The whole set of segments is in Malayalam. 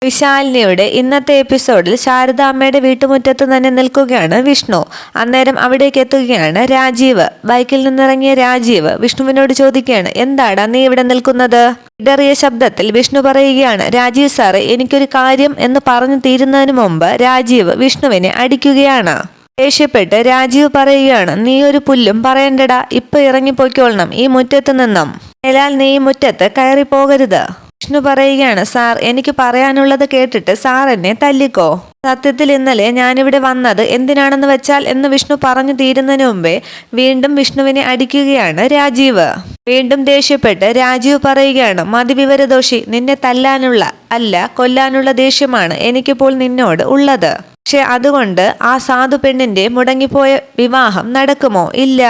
വിശാലിനിയുടെ ഇന്നത്തെ എപ്പിസോഡിൽ ശാരദാമ്മയുടെ വീട്ടുമുറ്റത്ത് തന്നെ നിൽക്കുകയാണ് വിഷ്ണു. അന്നേരം അവിടേക്ക് എത്തുകയാണ് രാജീവ്. ബൈക്കിൽ നിന്നിറങ്ങിയ രാജീവ് വിഷ്ണുവിനോട് ചോദിക്കുകയാണ്, എന്താടാ നീ ഇവിടെ നിൽക്കുന്നത്? ഇടറിയ ശബ്ദത്തിൽ വിഷ്ണു പറയുകയാണ്, രാജീവ് സാറ്, എനിക്കൊരു കാര്യം എന്ന് പറഞ്ഞു തീരുന്നതിന് മുമ്പ് രാജീവ് വിഷ്ണുവിനെ അടിക്കുകയാണ്. ദേഷ്യപ്പെട്ട് രാജീവ് പറയുകയാണ്, നീ ഒരു പുല്ലും പറയണ്ടടാ, ഇപ്പൊ ഇറങ്ങിപ്പോയിക്കോളണം ഈ മുറ്റത്ത് നിന്നും. മേലാൽ നീ ഈ മുറ്റത്ത് കയറി പോകരുത്. വിഷ്ണു പറയുകയാണ്, സാർ, എനിക്ക് പറയാനുള്ളത് കേട്ടിട്ട് സാർ എന്നെ തല്ലിക്കോ. സത്യത്തിൽ ഇന്നലെ ഞാനിവിടെ വന്നത് എന്തിനാണെന്ന് വെച്ചാൽ എന്ന് വിഷ്ണു പറഞ്ഞു തീരുന്നതിന് മുമ്പേ വീണ്ടും വിഷ്ണുവിനെ അടിക്കുകയാണ് രാജീവ്. വീണ്ടും ദേഷ്യപ്പെട്ട് രാജീവ് പറയുകയാണ്, മതിവിവരദോഷി, നിന്നെ തല്ലാനുള്ള അല്ല കൊല്ലാനുള്ള ദേഷ്യമാണ് എനിക്കിപ്പോൾ നിന്നോട് ഉള്ളത്. പക്ഷെ അതുകൊണ്ട് ആ സാധു പെണ്ണിന്റെ മുടങ്ങിപ്പോയ വിവാഹം നടക്കുമോ? ഇല്ല.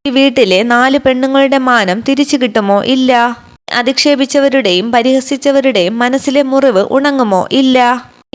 ഈ വീട്ടിലെ 4 പെണ്ണുങ്ങളുടെ മാനം തിരിച്ചു കിട്ടുമോ? ഇല്ല. അധിക്ഷേപിച്ചവരുടെയും പരിഹസിച്ചവരുടെയും മനസ്സിലെ മുറിവ് ഉണങ്ങുമോ? ഇല്ല.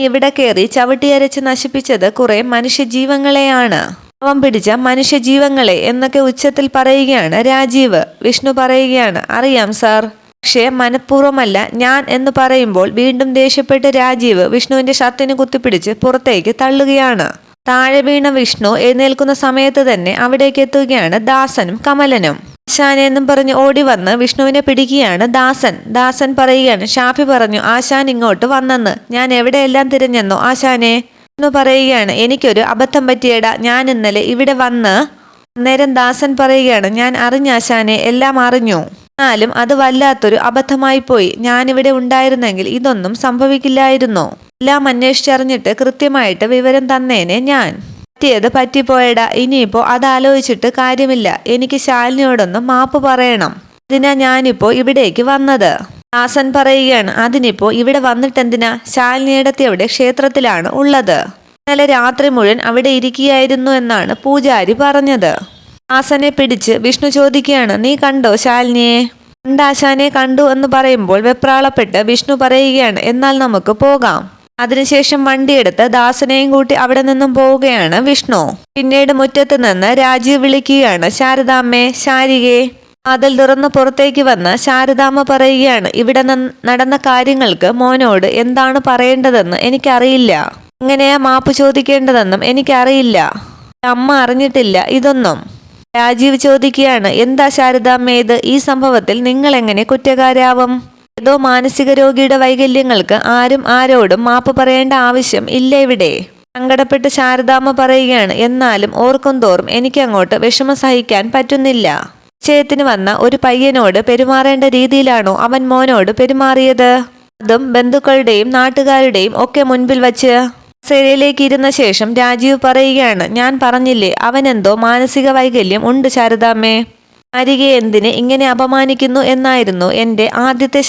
ഇവിടെ കയറി ചവിട്ടിയരച്ച് നശിപ്പിച്ചത് കുറെ മനുഷ്യജീവങ്ങളെയാണ്, അവൻ പിടിച്ച മനുഷ്യജീവങ്ങളെ എന്നൊക്കെ ഉച്ചത്തിൽ പറയുകയാണ് രാജീവ്. വിഷ്ണു പറയുകയാണ്, അറിയാം സാർ, പക്ഷേ മനഃപൂർവ്വമല്ല ഞാൻ എന്ന് പറയുമ്പോൾ വീണ്ടും ദേഷ്യപ്പെട്ട് രാജീവ് വിഷ്ണുവിന്റെ ഷർട്ടിന് കുത്തിപ്പിടിച്ച് പുറത്തേക്ക് തള്ളുകയാണ്. താഴെ വീണ വിഷ്ണു എഴുന്നേൽക്കുന്ന സമയത്ത് തന്നെ അവിടേക്ക് എത്തുകയാണ് ദാസനും കമലനും. ആശാനെ എന്നും പറഞ്ഞ് ഓടി വന്ന് വിഷ്ണുവിനെ പിടിക്കുകയാണ് ദാസൻ. ദാസൻ പറയുകയാണ്, ഷാഫി പറഞ്ഞു ആശാൻ ഇങ്ങോട്ട് വന്നെന്ന്, ഞാൻ എവിടെയെല്ലാം തിരഞ്ഞെന്നോ ആശാനെ? വിഷ്ണു പറയുകയാണ്, എനിക്കൊരു അബദ്ധം പറ്റിയടാ, ഞാൻ ഇന്നലെ ഇവിടെ വന്ന്. അന്നേരം ദാസൻ പറയുകയാണ്, ഞാൻ അറിഞ്ഞാശാനെ, എല്ലാം അറിഞ്ഞു. എന്നാലും അത് വല്ലാത്തൊരു അബദ്ധമായി പോയി. ഞാനിവിടെ ഉണ്ടായിരുന്നെങ്കിൽ ഇതൊന്നും സംഭവിക്കില്ലായിരുന്നു. എല്ലാം അന്വേഷിച്ചറിഞ്ഞിട്ട് കൃത്യമായിട്ട് വിവരം തന്നേനെ ഞാൻ. പറ്റിയത് പറ്റിപ്പോയടാ, ഇനിയിപ്പോ അതാലോചിച്ചിട്ട് കാര്യമില്ല. എനിക്ക് ശാലിനിയോടൊന്ന് മാപ്പ് പറയണം. ഇതിനാ ഞാനിപ്പോ ഇവിടേക്ക് വന്നത്. ദാസൻ പറയുകയാണ്, അതിനിപ്പോ ഇവിടെ വന്നിട്ടെന്തിനാ? ശാലിനിയിടത്തി അവിടെ ക്ഷേത്രത്തിലാണ് ഉള്ളത്. ഇന്നലെ രാത്രി മുഴുവൻ അവിടെ ഇരിക്കുകയായിരുന്നു എന്നാണ് പൂജാരി പറഞ്ഞത്. ദാസനെ പിടിച്ച് വിഷ്ണു ചോദിക്കുകയാണ്, നീ കണ്ടോ ശാലിനിയെ? കണ്ടാശാനെ കണ്ടു എന്ന് പറയുമ്പോൾ വെപ്രാളപ്പെട്ട് വിഷ്ണു പറയുകയാണ്, എന്നാൽ നമുക്ക് പോകാം. അതിനുശേഷം വണ്ടിയെടുത്ത് ദാസനെയും കൂട്ടി അവിടെ നിന്നും പോവുകയാണ് വിഷ്ണു. പിന്നീട് മുറ്റത്ത് നിന്ന് രാജീവ് വിളിക്കുകയാണ്, ശാരദാമ്മേ, ശാരികേ. അതിൽ തുറന്ന് പുറത്തേക്ക് വന്ന് ശാരദാമ്മ പറയുകയാണ്, ഇവിടെ നടന്ന കാര്യങ്ങൾക്ക് മോനോട് എന്താണ് പറയേണ്ടതെന്ന് എനിക്കറിയില്ല. എങ്ങനെയാ മാപ്പ് ചോദിക്കേണ്ടതെന്നും എനിക്കറിയില്ല. അമ്മ അറിഞ്ഞിട്ടില്ല ഇതൊന്നും. രാജീവ് ചോദിക്കുകയാണ്, എന്താ ശാരദാമ്മേത്? ഈ സംഭവത്തിൽ നിങ്ങൾ എങ്ങനെ കുറ്റക്കാരാവും? ഏതോ മാനസിക രോഗിയുടെ വൈകല്യങ്ങൾക്ക് ആരും ആരോടും മാപ്പ് പറയേണ്ട ആവശ്യം ഇല്ല ഇവിടെ. സങ്കടപ്പെട്ട് ശാരദാമ്മ പറയുകയാണ്, എന്നാലും ഓർക്കും തോറും എനിക്കങ്ങോട്ട് വിഷമം സഹിക്കാൻ പറ്റുന്നില്ല. നിശ്ചയത്തിന് വന്ന ഒരു പയ്യനോട് പെരുമാറേണ്ട രീതിയിലാണോ അവൻ മോനോട് പെരുമാറിയത്? അതും ബന്ധുക്കളുടെയും നാട്ടുകാരുടെയും ഒക്കെ മുൻപിൽ വച്ച്. സെരയിലേക്ക് ഇരുന്ന ശേഷം രാജീവ് പറയുകയാണ്, ഞാൻ പറഞ്ഞില്ലേ അവനെന്തോ മാനസിക വൈകല്യം ഉണ്ട് ശാരദാമ്മേ. ശാരികയെ എന്തിന് ഇങ്ങനെ അപമാനിക്കുന്നു എന്നായിരുന്നു എൻ്റെ ആദ്യത്തെ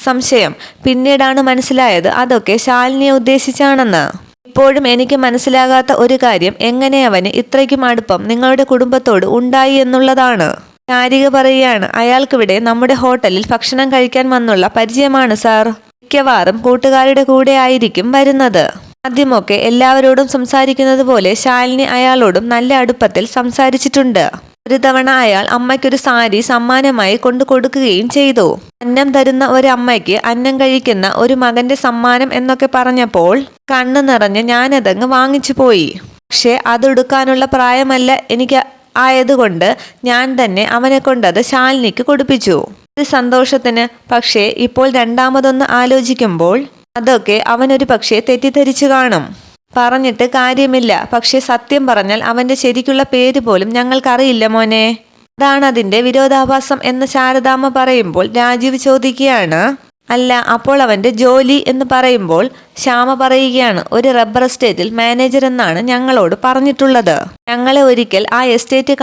സംശയം. പിന്നീടാണ് മനസ്സിലായത് അതൊക്കെ ശാലിനിയെ ഉദ്ദേശിച്ചാണെന്ന്. ഇപ്പോഴും എനിക്ക് മനസ്സിലാകാത്ത ഒരു കാര്യം, എങ്ങനെ അവന് ഇത്രയ്ക്കും അടുപ്പം നിങ്ങളുടെ കുടുംബത്തോട് ഉണ്ടായി എന്നുള്ളതാണ്. ശാരിക പറയുകയാണ്, അയാൾക്കിവിടെ നമ്മുടെ ഹോട്ടലിൽ ഭക്ഷണം കഴിക്കാൻ വന്നുള്ള പരിചയമാണ് സാർ. മിക്കവാറും കൂട്ടുകാരുടെ കൂടെ ആയിരിക്കും വരുന്നത്. ആദ്യമൊക്കെ എല്ലാവരോടും സംസാരിക്കുന്നത് പോലെ ശാലിനി അയാളോടും നല്ല അടുപ്പത്തിൽ സംസാരിച്ചിട്ടുണ്ട്. ഒരു തവണ അയാൾ അമ്മയ്ക്കൊരു സാരി സമ്മാനമായി കൊണ്ടു കൊടുക്കുകയും ചെയ്തു. അന്നം തരുന്ന ഒരു അമ്മയ്ക്ക് അന്നം കഴിക്കുന്ന ഒരു മകന്റെ സമ്മാനം എന്നൊക്കെ പറഞ്ഞപ്പോൾ കണ്ണു നിറഞ്ഞ് ഞാനതങ്ങ് വാങ്ങിച്ചു പോയി. പക്ഷെ അതെടുക്കാനുള്ള പ്രായമല്ല എനിക്ക് ആയതുകൊണ്ട് ഞാൻ തന്നെ അവനെ കൊണ്ടത് ശാലിനിക്ക് കൊടുപ്പിച്ചു, ഒരു സന്തോഷത്തിന്. പക്ഷേ ഇപ്പോൾ രണ്ടാമതൊന്ന് ആലോചിക്കുമ്പോൾ അതൊക്കെ അവനൊരു പക്ഷേ തെറ്റിദ്ധരിച്ചു കാണും. പറഞ്ഞിട്ട് കാര്യമില്ല, പക്ഷെ സത്യം പറഞ്ഞാൽ അവന്റെ ശരിക്കുള്ള പേര് പോലും ഞങ്ങൾക്കറിയില്ല മോനെ. അതാണ് അതിന്റെ വിരോധാഭാസം എന്ന് ശാരദാമ്മ പറയുമ്പോൾ രാജീവ് ചോദിക്കുകയാണ്, അല്ല അപ്പോൾ അവന്റെ ജോലി എന്ന് പറയുമ്പോൾ ശ്യാമ പറയുകയാണ്, ഒരു റബ്ബർ എസ്റ്റേറ്റിൽ മാനേജർ എന്നാണ് ഞങ്ങളോട് പറഞ്ഞിട്ടുള്ളത്. ഞങ്ങളെ ഒരിക്കൽ ആ എസ്റ്റേറ്റ്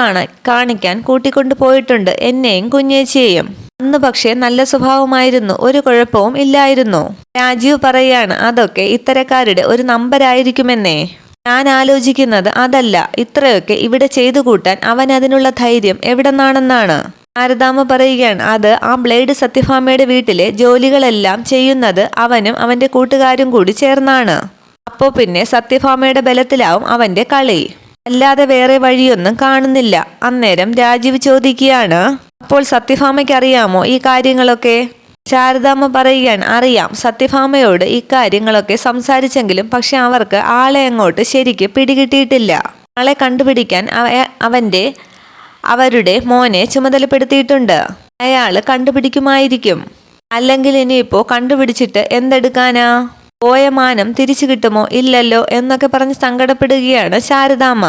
കാണിക്കാൻ കൂട്ടിക്കൊണ്ടു പോയിട്ടുണ്ട്, എന്നെയും കുഞ്ഞേച്ചിയെയും. അന്ന് പക്ഷേ നല്ല സ്വഭാവമായിരുന്നു, ഒരു കുഴപ്പവും ഇല്ലായിരുന്നു. രാജീവ് പറയാണ്, അതൊക്കെ ഇത്തരക്കാരുടെ ഒരു നമ്പരായിരിക്കുമെന്നേ. ഞാൻ ആലോചിക്കുന്നത് അതല്ല, ഇത്രയൊക്കെ ഇവിടെ ചെയ്തു കൂട്ടാൻ അവൻ അതിനുള്ള ധൈര്യം എവിടെന്നാണെന്നാണ്. ശാരദാമ്മ പറയുകയാണ്, അത് ആ ബ്ലേഡ് സത്യഭാമയുടെ വീട്ടിലെ ജോലികളെല്ലാം ചെയ്യുന്നത് അവനും അവന്റെ കൂട്ടുകാരും കൂടി ചേർന്നാണ്. അപ്പോ പിന്നെ സത്യഭാമയുടെ ബലത്തിലാവും അവന്റെ കളി, അല്ലാതെ വേറെ വഴിയൊന്നും കാണുന്നില്ല. അന്നേരം രാജീവ് ചോദിക്കുകയാണ്, അപ്പോൾ സത്യഭാമയ്ക്ക് അറിയാമോ ഈ കാര്യങ്ങളൊക്കെ? ശാരദാമ്മ പറയുകയാണ്, അറിയാം, സത്യഭാമയോട് ഇക്കാര്യങ്ങളൊക്കെ സംസാരിച്ചെങ്കിലും പക്ഷെ അവർക്ക് ആളെ അങ്ങോട്ട് ശരിക്ക് പിടികിട്ടിയിട്ടില്ല. ആളെ കണ്ടുപിടിക്കാൻ അവരുടെ മോനെ ചുമതലപ്പെടുത്തിയിട്ടുണ്ട്. അയാള് കണ്ടുപിടിക്കുമായിരിക്കും. അല്ലെങ്കിൽ ഇനിയിപ്പോ കണ്ടുപിടിച്ചിട്ട് എന്തെടുക്കാനാ? പോയ മാനം തിരിച്ചു കിട്ടുമോ ഇല്ലല്ലോ എന്നൊക്കെ പറഞ്ഞ് സങ്കടപ്പെടുകയാണ് ശാരദാമ്മ.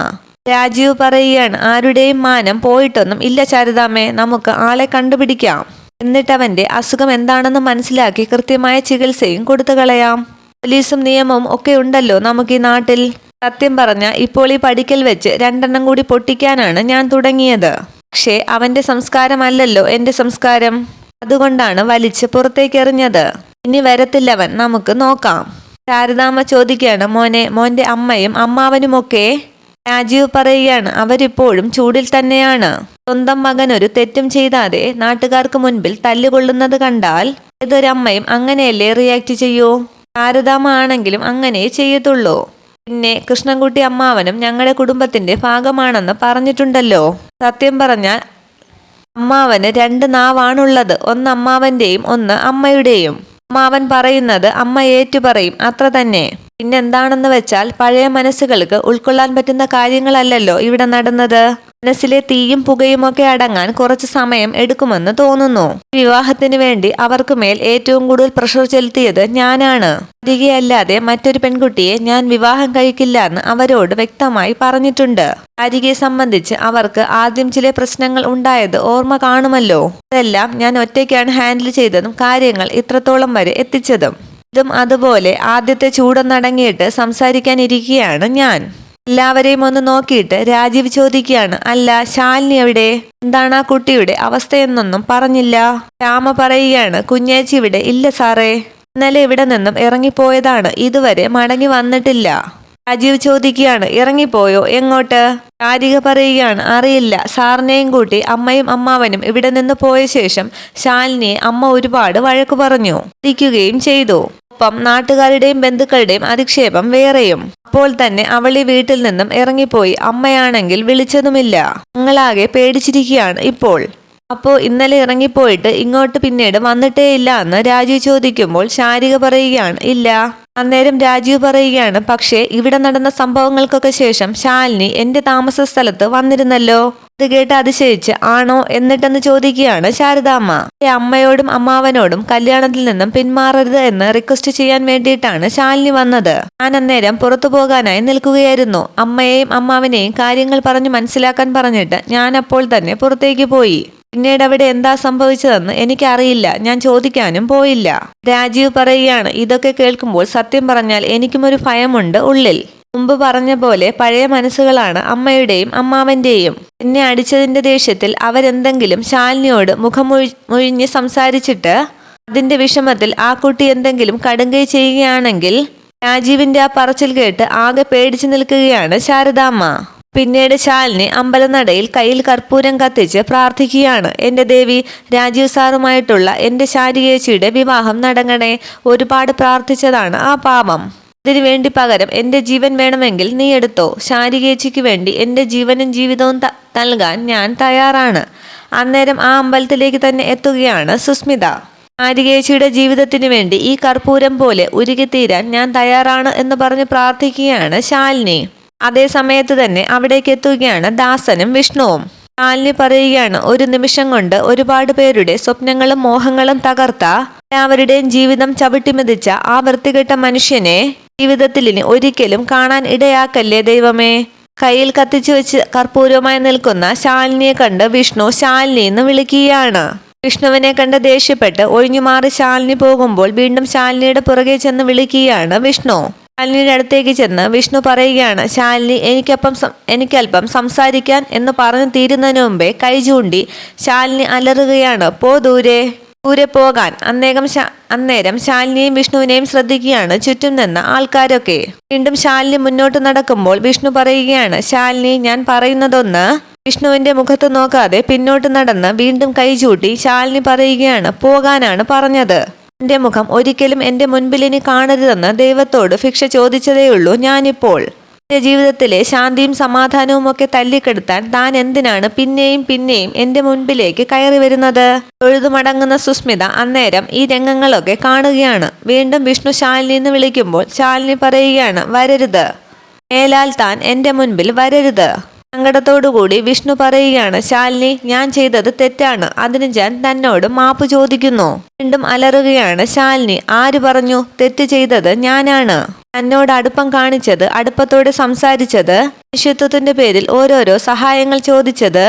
രാജീവ് പറയുകയാണ്, ആരുടെയും മാനം പോയിട്ടൊന്നും ഇല്ല ശാരദാമ്മേ, നമുക്ക് ആളെ കണ്ടുപിടിക്കാം. എന്നിട്ട് അവന്റെ അസുഖം എന്താണെന്ന് മനസ്സിലാക്കി കൃത്യമായ ചികിത്സയും കൊടുത്തു കളയാം. പോലീസും നിയമവും ഒക്കെ ഉണ്ടല്ലോ നമുക്ക് ഈ നാട്ടിൽ. സത്യം പറഞ്ഞ ഇപ്പോൾ ഈ പഠിക്കൽ വെച്ച് 2 കൂടി പൊട്ടിക്കാനാണ് ഞാൻ തുടങ്ങിയത്. പക്ഷേ അവന്റെ സംസ്കാരമല്ലല്ലോ എന്റെ സംസ്കാരം. അതുകൊണ്ടാണ് വലിച്ച് പുറത്തേക്ക് എറിഞ്ഞത്. ഇനി വരത്തില്ലവൻ, നമുക്ക് നോക്കാം. ശാരദാമ്മ ചോദിക്കുകയാണ്, മോന്റെ അമ്മയും അമ്മാവനുമൊക്കെ? രാജീവ് പറയുകയാണ്, അവരിപ്പോഴും ചൂടിൽ തന്നെയാണ്. സ്വന്തം മകൻ ഒരു തെറ്റും ചെയ്താതെ നാട്ടുകാർക്ക് മുൻപിൽ തല്ലുകൊള്ളുന്നത് കണ്ടാൽ ഏതൊരമ്മയും അങ്ങനെയല്ലേ റിയാക്ട് ചെയ്യൂ? ശാരദാമ്മ ആണെങ്കിലും അങ്ങനെ ചെയ്യത്തുള്ളൂ. പിന്നെ കൃഷ്ണൻകുട്ടി അമ്മാവനും ഞങ്ങളുടെ കുടുംബത്തിന്റെ ഭാഗമാണെന്ന് പറഞ്ഞിട്ടുണ്ടല്ലോ. സത്യം പറഞ്ഞാൽ അമ്മാവന് 2 നാവാണുള്ളത്. ഒന്ന് അമ്മാവന്റെയും ഒന്ന് അമ്മയുടെയും. അമ്മാവൻ പറയുന്നത് അമ്മ ഏറ്റുപറയും, അത്ര തന്നെ. പിന്നെന്താണെന്ന് വെച്ചാൽ പഴയ മനസ്സുകൾക്ക് ഉൾക്കൊള്ളാൻ പറ്റുന്ന കാര്യങ്ങളല്ലല്ലോ ഇവിടെ നടന്നത്. മനസ്സിലെ തീയും പുകയുമൊക്കെ അടങ്ങാൻ കുറച്ച് സമയം എടുക്കുമെന്ന് തോന്നുന്നു. വിവാഹത്തിന് വേണ്ടി അവർക്ക് മേൽ ഏറ്റവും കൂടുതൽ പ്രഷർ ചെലുത്തിയത് ഞാനാണ്. അരികെയല്ലാതെ മറ്റൊരു പെൺകുട്ടിയെ ഞാൻ വിവാഹം കഴിക്കില്ല എന്ന് അവരോട് വ്യക്തമായി പറഞ്ഞിട്ടുണ്ട്. അരികെ സംബന്ധിച്ച് അവർക്ക് ആദ്യം ചില പ്രശ്നങ്ങൾ ഉണ്ടായത് ഓർമ്മ കാണുമല്ലോ. അതെല്ലാം ഞാൻ ഒറ്റയ്ക്കാണ് ഹാൻഡിൽ ചെയ്തതും കാര്യങ്ങൾ ഇത്രത്തോളം വരെ എത്തിച്ചതും. ഇതും അതുപോലെ ആദ്യത്തെ ചൂടൊന്നടങ്ങിയിട്ട് സംസാരിക്കാനിരിക്കുകയാണ് ഞാൻ. എല്ലാവരെയും ഒന്ന് നോക്കിയിട്ട് രാജീവ് ചോദിക്കുകയാണ്, അല്ല ശാലിനി എവിടെ? എന്താണ് ആ കുട്ടിയുടെ അവസ്ഥയെന്നൊന്നും പറഞ്ഞില്ല. ശ്യാമ പറയുകയാണ്, കുഞ്ഞേച്ചി ഇവിടെ ഇല്ല സാറേ, ഇന്നലെ ഇവിടെ നിന്നും ഇറങ്ങിപ്പോയതാണ്, ഇതുവരെ മടങ്ങി വന്നിട്ടില്ല. രാജീവ് ചോദിക്കുകയാണ്, ഇറങ്ങിപ്പോയോ? എങ്ങോട്ട്? രാധിക പറയുകയാണ്, അറിയില്ല. സാറിനെയും കൂട്ടി അമ്മയും അമ്മാവനും ഇവിടെ നിന്ന് പോയ ശേഷം ശാലിനിയെ അമ്മ ഒരുപാട് വഴക്കു പറഞ്ഞു, ഇരിക്കുകയും ചെയ്തു. ഒപ്പം നാട്ടുകാരുടെയും ബന്ധുക്കളുടെയും അധിക്ഷേപം വേറെയും. അപ്പോൾ തന്നെ അവൾ ഈ വീട്ടിൽ നിന്നും ഇറങ്ങിപ്പോയി. അമ്മയാണെങ്കിൽ വിളിച്ചതുമില്ല. ഞങ്ങളാകെ പേടിച്ചിരിക്കുകയാണ് ഇപ്പോൾ. അപ്പോൾ ഇന്നലെ ഇറങ്ങിപ്പോയിട്ട് ഇങ്ങോട്ട് പിന്നീട് വന്നിട്ടേ ഇല്ല എന്ന് രാജീവ് ചോദിക്കുമ്പോൾ ശാരിക പറയുകയാണ്, ഇല്ല. അന്നേരം രാജീവ് പറയുകയാണ്, പക്ഷേ ഇവിടെ നടന്ന സംഭവങ്ങൾക്കൊക്കെ ശേഷം ശാലിനി എന്റെ താമസ സ്ഥലത്ത് വന്നിരുന്നല്ലോ. ഇത് കേട്ട് അതിശയിച്ച്, ആണോ? എന്നിട്ടെന്ന് ചോദിക്കുകയാണ് ശാരദാമ്മ. അമ്മയോടും അമ്മാവനോടും കല്യാണത്തിൽ നിന്നും പിന്മാറരുത് എന്ന് റിക്വസ്റ്റ് ചെയ്യാൻ വേണ്ടിയിട്ടാണ് ശാലിനി വന്നത്. ഞാൻ അന്നേരം പുറത്തു പോകാനായി നിൽക്കുകയായിരുന്നു. അമ്മയെയും അമ്മാവനെയും കാര്യങ്ങൾ പറഞ്ഞു മനസ്സിലാക്കാൻ പറഞ്ഞിട്ട് ഞാൻ അപ്പോൾ തന്നെ പുറത്തേക്ക് പോയി. പിന്നീട് അവിടെ എന്താ സംഭവിച്ചതെന്ന് എനിക്കറിയില്ല. ഞാൻ ചോദിക്കാനും പോയില്ല. രാജീവ് പറയുകയാണ്, ഇതൊക്കെ കേൾക്കുമ്പോൾ സത്യം പറഞ്ഞാൽ എനിക്കും ഒരു ഭയമുണ്ട് ഉള്ളിൽ. മുമ്പ് പറഞ്ഞ പോലെ പഴയ മനസ്സുകളാണ് അമ്മയുടെയും അമ്മാവന്റെയും. എന്നെ അടിച്ചതിന്റെ ദേഷ്യത്തിൽ അവരെന്തെങ്കിലും ശാലിനിയോട് മുഖമൊഴിഞ്ഞ് സംസാരിച്ചിട്ട് അതിന്റെ വിഷമത്തിൽ ആ കുട്ടി എന്തെങ്കിലും കടുങ്കൈ ചെയ്യുകയാണെങ്കിൽ രാജീവിന്റെ ആ പറച്ചിൽ കേട്ട് ആകെ പേടിച്ചു നിൽക്കുകയാണ് ശാരദാമ്മ. പിന്നീട് ശാലിനി അമ്പലനടയിൽ കയ്യിൽ കർപ്പൂരം കത്തിച്ച് പ്രാർത്ഥിക്കുകയാണ്, എന്റെ ദേവി, രാജീവ് സാറുമായിട്ടുള്ള എന്റെ ശാരികേച്ചിയുടെ വിവാഹം നടങ്ങണേ. ഒരുപാട് പ്രാർത്ഥിച്ചതാണ് ആ പാപം. ഇതിനു വേണ്ടി പകരം എന്റെ ജീവൻ വേണമെങ്കിൽ നീ എടുത്തോ. ശാരികേച്ചിക്ക് വേണ്ടി എന്റെ ജീവനും ജീവിതവും നൽകാൻ ഞാൻ തയ്യാറാണ്. അന്നേരം ആ അമ്പലത്തിലേക്ക് തന്നെ എത്തുകയാണ് സുസ്മിത. ശാരികേച്ചിയുടെ ജീവിതത്തിനു വേണ്ടി ഈ കർപ്പൂരം പോലെ ഉരുകിത്തീരാൻ ഞാൻ തയ്യാറാണ് എന്ന് പറഞ്ഞ് പ്രാർത്ഥിക്കുകയാണ് ശാലിനി. അതേ സമയത്ത് തന്നെ അവിടേക്ക് എത്തുകയാണ് ദാസനും വിഷ്ണുവും. ശാലിനി പറയുകയാണ്, ഒരു നിമിഷം കൊണ്ട് ഒരുപാട് പേരുടെ സ്വപ്നങ്ങളും മോഹങ്ങളും തകർത്ത, എല്ലാവരുടെയും ജീവിതം ചവിട്ടിമെതിച്ച ആ വൃത്തികെട്ട മനുഷ്യനെ ജീവിതത്തിൽ ഇനി ഒരിക്കലും കാണാൻ ഇടയാക്കല്ലേ ദൈവമേ. കയ്യിൽ കത്തിച്ചു വെച്ച് കർപ്പൂരവുമായി നിൽക്കുന്ന ശാലിനിയെ കണ്ട് വിഷ്ണു ശാലിനി എന്ന് വിളിക്കുകയാണ്. വിഷ്ണുവിനെ കണ്ട് ദേഷ്യപ്പെട്ട് ഒഴിഞ്ഞുമാറി ശാലിനി പോകുമ്പോൾ വീണ്ടും ശാലിനിയുടെ പുറകെ ചെന്ന് വിളിക്കുകയാണ് വിഷ്ണു. ശാലിനിയുടെ അടുത്തേക്ക് ചെന്ന് വിഷ്ണു പറയുകയാണ്, ശാലിനി എനിക്കല്പം സംസാരിക്കാൻ എന്ന് പറഞ്ഞു തീരുന്നതിന് മുമ്പേ കൈ ചൂണ്ടി ശാലിനി അലറുകയാണ്, പോ ദൂരെ പോകാൻ. അന്നേരം ശാലിനിയെയും വിഷ്ണുവിനെയും ശ്രദ്ധിക്കുകയാണ് ചുറ്റും നിന്ന ആൾക്കാരൊക്കെ. വീണ്ടും ശാലിനി മുന്നോട്ട് നടക്കുമ്പോൾ വിഷ്ണു പറയുകയാണ്, ശാലിനി, ഞാൻ പറയുന്നതൊന്ന്. വിഷ്ണുവിന്റെ മുഖത്ത് നോക്കാതെ പിന്നോട്ട് നടന്ന് വീണ്ടും കൈ ചൂട്ടി ശാലിനി പറയുകയാണ്, പോകാനാണ് പറഞ്ഞത്. എന്റെ മുഖം ഒരിക്കലും എന്റെ മുൻപിൽ ഇനി കാണരുതെന്ന് ദൈവത്തോട് ഭിക്ഷ ചോദിച്ചതേയുള്ളൂ ഞാനിപ്പോൾ. എൻ്റെ ജീവിതത്തിലെ ശാന്തിയും സമാധാനവും ഒക്കെ തല്ലിക്കെടുത്താൻ താൻ എന്തിനാണ് പിന്നെയും പിന്നെയും എൻ്റെ മുൻപിലേക്ക് കയറി വരുന്നത്? തൊഴുതുമടങ്ങുന്ന സുസ്മിത അന്നേരം ഈ രംഗങ്ങളൊക്കെ കാണുകയാണ്. വീണ്ടും വിഷ്ണു ശാലിനി എന്ന് വിളിക്കുമ്പോൾ ശാലിനി പറയുകയാണ്, വരരുത്, മേലാൽ താൻ എൻ്റെ മുൻപിൽ വരരുത്. സങ്കടത്തോടുകൂടി വിഷ്ണു പറയുകയാണ്, ശാലിനി, ഞാൻ ചെയ്തത് തെറ്റാണ്, അതിന് ഞാൻ തന്നോട് മാപ്പ് ചോദിക്കുന്നു. വീണ്ടും അലറുകയാണ് ശാലിനി. ആര് പറഞ്ഞു തെറ്റ് ചെയ്തത് ഞാനാണ്? തന്നോട് അടുപ്പം കാണിച്ചത്, അടുപ്പത്തോടെ സംസാരിച്ചത്, മനുഷ്യത്വത്തിന്റെ പേരിൽ ഓരോരോ സഹായങ്ങൾ ചോദിച്ചത്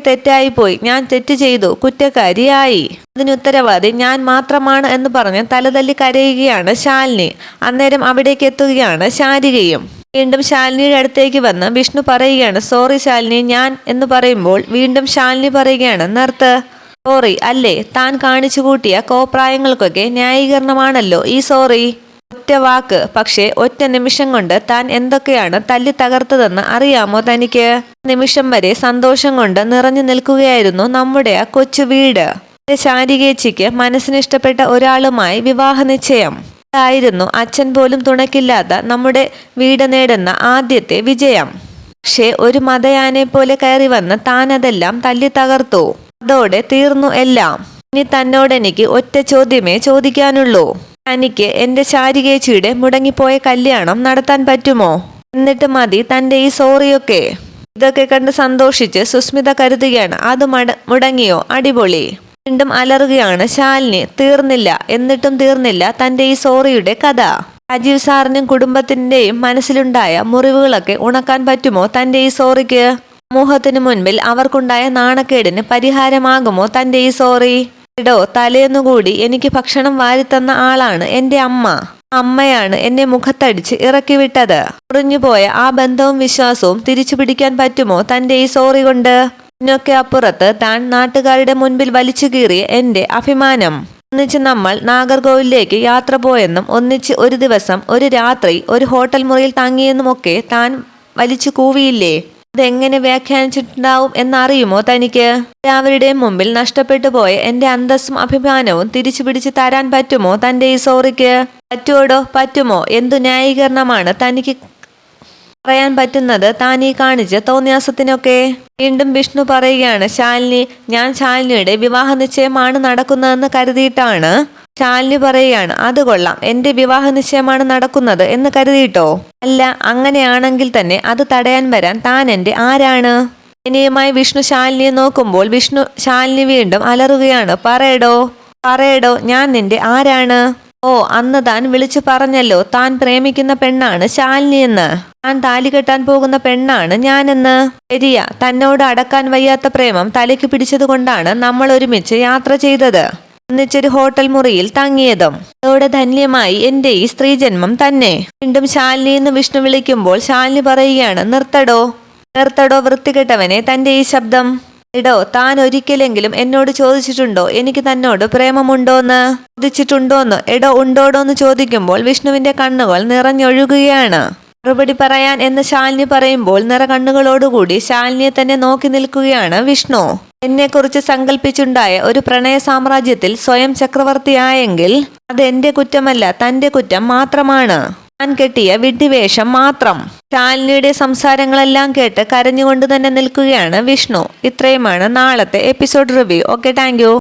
തെറ്റായി പോയി. ഞാൻ തെറ്റ് ചെയ്തു, കുറ്റക്കാരിയായി. അതിനുത്തരവാദി ഞാൻ മാത്രമാണ് എന്ന് പറഞ്ഞ് തലതല്ലി കരയുകയാണ് ശാലിനി. അന്നേരം അവിടേക്ക് എത്തുകയാണ് ശാരികയും. വീണ്ടും ശാലിനിയുടെ അടുത്തേക്ക് വന്ന് വിഷ്ണു പറയുകയാണ്, സോറി ശാലിനി, ഞാൻ എന്ന് പറയുമ്പോൾ വീണ്ടും ശാലിനി പറയുകയാണ്, നിർത്ത്. സോറി അല്ലേ? താൻ കാണിച്ചു കൂട്ടിയ കോപ്രായങ്ങൾക്കൊക്കെ ന്യായീകരണമാണല്ലോ ഈ സോറി. ഒറ്റ വാക്ക്, പക്ഷേ ഒറ്റ നിമിഷം കൊണ്ട് താൻ എന്തൊക്കെയാണ് തല്ലി തകർത്തതെന്ന് അറിയാമോ തനിക്ക്? നിമിഷം വരെ സന്തോഷം കൊണ്ട് നിറഞ്ഞു നിൽക്കുകയായിരുന്നു നമ്മുടെ ആ കൊച്ചു വീട്. ശാരികേച്ചിക്ക് മനസ്സിന് ഇഷ്ടപ്പെട്ട ഒരാളുമായി വിവാഹ നിശ്ചയം. ായിരുന്നു അച്ഛൻ പോലും തുണയ്ക്കില്ലാത്ത നമ്മുടെ വീട് നേടുന്ന ആദ്യത്തെ വിജയം. പക്ഷേ ഒരു മതയാനെ പോലെ കയറി വന്ന് താൻ അതെല്ലാം തല്ലി തകർത്തു. അതോടെ തീർന്നു എല്ലാം. ഇനി തന്നോട് എനിക്ക് ഒറ്റ ചോദ്യമേ ചോദിക്കാനുള്ളൂ. തനിക്ക് എൻ്റെ ശാരികേച്ചിയുടെ മുടങ്ങിപ്പോയ കല്യാണം നടത്താൻ പറ്റുമോ? എന്നിട്ട് മതി തൻ്റെ ഈ സോറിയൊക്കെ. ഇതൊക്കെ കണ്ട് സന്തോഷിച്ച് സുസ്മിത കരുതുകയാണ്, അത് മുടങ്ങിയോ? അടിപൊളി. വീണ്ടും അലറുകയാണ് ശാലിനി. തീർന്നില്ല, എന്നിട്ടും തീർന്നില്ല തൻ്റെ ഈ സോറിയുടെ കഥ. രാജീവ് സാറിനും കുടുംബത്തിൻ്റെയും മനസ്സിലുണ്ടായ മുറിവുകളൊക്കെ ഉണക്കാൻ പറ്റുമോ തൻ്റെ ഈ സോറിക്ക്? സമൂഹത്തിന് മുൻപിൽ അവർക്കുണ്ടായ നാണക്കേടിന് പരിഹാരമാകുമോ തൻ്റെ ഈ സോറി? എടോ, തലേന്നുകൂടി എനിക്ക് ഭക്ഷണം വാരിത്തന്ന ആളാണ് എൻ്റെ അമ്മ. അമ്മയാണ് എന്നെ മുഖത്തടിച്ച് ഇറക്കി വിട്ടത്. മുറിഞ്ഞുപോയ ആ ബന്ധവും വിശ്വാസവും തിരിച്ചു പിടിക്കാൻ പറ്റുമോ തൻ്റെ ഈ സോറി കൊണ്ട്? ഇതിനൊക്കെ അപ്പുറത്ത് താൻ നാട്ടുകാരുടെ മുൻപിൽ വലിച്ചു കീറിയ എൻ്റെ അഭിമാനം. ഒന്നിച്ച് നമ്മൾ നാഗർകോവിലേക്ക് യാത്ര പോയെന്നും ഒന്നിച്ച് ഒരു ദിവസം ഒരു രാത്രി ഒരു ഹോട്ടൽ മുറിയിൽ തങ്ങിയെന്നുമൊക്കെ താൻ വലിച്ചു കൂവിയില്ലേ? അതെങ്ങനെ വ്യാഖ്യാനിച്ചിട്ടുണ്ടാവും എന്നറിയുമോ തനിക്ക്? എല്ലാവരുടെയും മുമ്പിൽ നഷ്ടപ്പെട്ടു പോയ എൻ്റെ അന്തസ്സും അഭിമാനവും തിരിച്ചു പിടിച്ച് തരാൻ പറ്റുമോ തൻ്റെ ഈ സോറിക്ക്? പറ്റുമോടോ, പറ്റുമോ? എന്തു ന്യായീകരണമാണ് തനിക്ക് പറയാൻ പറ്റുന്നത് താൻ ഈ കാണിച്ച തോന്നിയാസത്തിനൊക്കെ? വീണ്ടും വിഷ്ണു പറയുകയാണ്, ശാലിനി, ഞാൻ ശാലിനിയുടെ വിവാഹ നിശ്ചയമാണ് നടക്കുന്നതെന്ന് കരുതിയിട്ടാണ്. ശാലിനി പറയുകയാണ്, അത് കൊള്ളാം, എൻ്റെ വിവാഹ നിശ്ചയമാണ് നടക്കുന്നത് എന്ന് കരുതിയിട്ടോ? അല്ല, അങ്ങനെയാണെങ്കിൽ തന്നെ അത് തടയാൻ വരാൻ താൻ എൻ്റെ ആരാണ്? ഇനിയുമായി വിഷ്ണു ശാലിനിയെ നോക്കുമ്പോൾ ശാലിനി വീണ്ടും അലറുകയാണ്, പറയടോ, പറയടോ, ഞാൻ നിന്റെ ആരാണ്? ഓ, അന്ന് താൻ വിളിച്ചു പറഞ്ഞല്ലോ താൻ പ്രേമിക്കുന്ന പെണ്ണാണ് ശാലിനി എന്ന്. താൻ താലി കെട്ടാൻ പോകുന്ന പെണ്ണാണ് ഞാനെന്ന്. ശരിയാ, തന്നോട് അടക്കാൻ വയ്യാത്ത പ്രേമം തലയ്ക്ക് പിടിച്ചതുകൊണ്ടാണ് നമ്മൾ ഒരുമിച്ച് യാത്ര ചെയ്തത്, ഒന്നിച്ചൊരു ഹോട്ടൽ മുറിയിൽ തങ്ങിയതും. അതോടെ ധന്യമായി എൻ്റെ ഈ സ്ത്രീജന്മം തന്നെ. വീണ്ടും ശാലിനി എന്ന് വിഷ്ണു വിളിക്കുമ്പോൾ ശാലിനി പറയുകയാണ്, നിർത്തടോ, നിർത്തടോ വൃത്തികെട്ടവനെ തൻ്റെ ഈ ശബ്ദം. എടോ, താൻ ഒരിക്കലെങ്കിലും എന്നോട് ചോദിച്ചിട്ടുണ്ടോ എനിക്ക് തന്നോട് പ്രേമമുണ്ടോന്ന്? ചോദിച്ചിട്ടുണ്ടോന്ന്? എടോ, ഉണ്ടോടോന്ന് ചോദിക്കുമ്പോൾ വിഷ്ണുവിന്റെ കണ്ണുകൾ നിറഞ്ഞൊഴുകുകയാണ്. മറുപടി പറയാൻ എന്ന് ശാലിനി പറയുമ്പോൾ നിറകണ്ണുകളോടുകൂടി ശാലിനിയെ തന്നെ നോക്കി നിൽക്കുകയാണ് വിഷ്ണു. എന്നെക്കുറിച്ച് സങ്കല്പിച്ചുണ്ടായ ഒരു പ്രണയ സാമ്രാജ്യത്തിൽ സ്വയം ചക്രവർത്തിയായെങ്കിൽ അത് എൻ്റെ കുറ്റമല്ല, തൻ്റെ കുറ്റം മാത്രമാണ്. താൻ കെട്ടിയ വിഡ്ഢിവേഷം മാത്രം. ശാലിനിയുടെ സംസാരങ്ങളെല്ലാം കേട്ട് കരഞ്ഞുകൊണ്ട് തന്നെ നിൽക്കുകയാണ് വിഷ്ണു. ഇത്രയുമാണ് നാളത്തെ episode review. Okay, thank you.